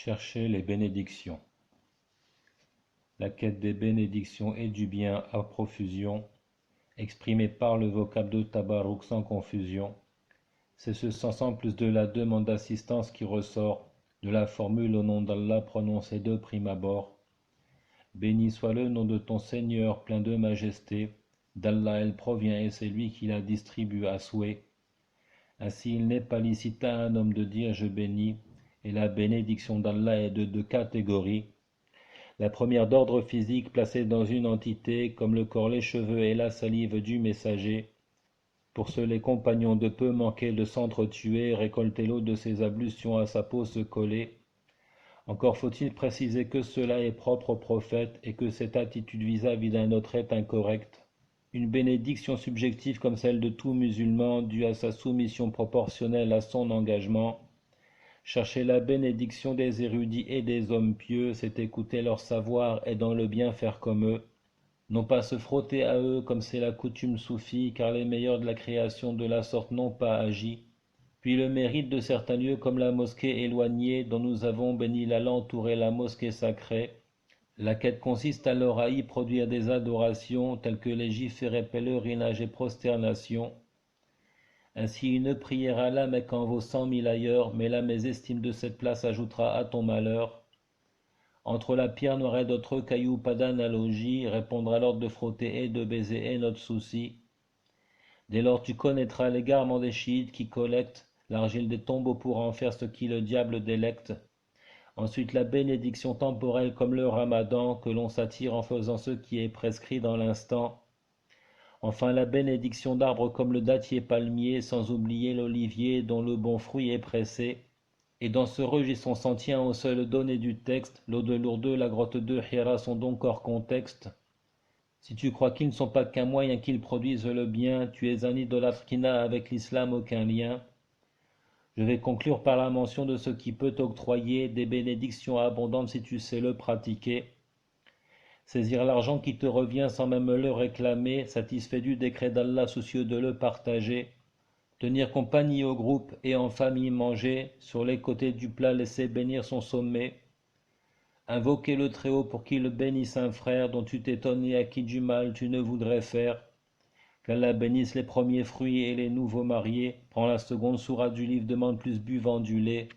Chercher les bénédictions. La quête des bénédictions et du bien à profusion, exprimée par le vocable de Tabarrouk sans confusion, c'est ce sens en plus de la demande d'assistance qui ressort de la formule au nom d'Allah prononcée de prime abord. Béni soit le nom de ton Seigneur plein de majesté, d'Allah elle provient et c'est lui qui la distribue à souhait. Ainsi il n'est pas licite à un homme de dire je bénis, et la bénédiction d'Allah est de deux catégories. La première d'ordre physique placée dans une entité comme le corps, les cheveux et la salive du messager. Pour ceux les compagnons de peu manquer de s'entretuer, récolter l'eau de ses ablutions à sa peau se coller. Encore faut-il préciser que cela est propre au prophète et que cette attitude vis-à-vis d'un autre est incorrecte. Une bénédiction subjective comme celle de tout musulman due à sa soumission proportionnelle à son engagement. Chercher la bénédiction des érudits et des hommes pieux, c'est écouter leur savoir et dans le bien faire comme eux. Non pas se frotter à eux comme c'est la coutume soufie, car les meilleurs de la création de la sorte n'ont pas agi. Puis le mérite de certains lieux comme la mosquée éloignée dont nous avons béni l'alentour et la mosquée sacrée. La quête consiste alors à y produire des adorations telles que légiférer pèlerinage et prosternation. Ainsi une prière à la Mecque en vaut 100 000 ailleurs, mais la mésestime de cette place ajoutera à ton malheur. Entre la pierre noire et d'autres cailloux, pas d'analogie, répondre à l'ordre de frotter et de baiser est notre souci. Dès lors tu connaîtras l'égarement des chiites qui collectent l'argile des tombeaux pour en faire ce qui le diable délecte. Ensuite la bénédiction temporelle comme le ramadan que l'on s'attire en faisant ce qui est prescrit dans l'instant. Enfin la bénédiction d'arbres comme le dattier palmier, sans oublier l'olivier dont le bon fruit est pressé. Et dans ce registre on s'en tient aux seules données du texte, l'eau de Lourdes, la grotte de Hira sont donc hors contexte. Si tu crois qu'ils ne sont pas qu'un moyen qu'ils produisent le bien, tu es un idolâtre qui n'a avec l'islam aucun lien. Je vais conclure par la mention de ce qui peut t'octroyer des bénédictions abondantes si tu sais le pratiquer. Saisir l'argent qui te revient sans même le réclamer, satisfait du décret d'Allah soucieux de le partager. Tenir compagnie au groupe et en famille manger, sur les côtés du plat laisser bénir son sommet. Invoquer le Très-Haut pour qu'il bénisse un frère dont tu t'étonnes et à qui du mal tu ne voudrais faire. Qu'Allah bénisse les premiers fruits et les nouveaux mariés. Prends la seconde sourate du livre, demande plus buvant du lait.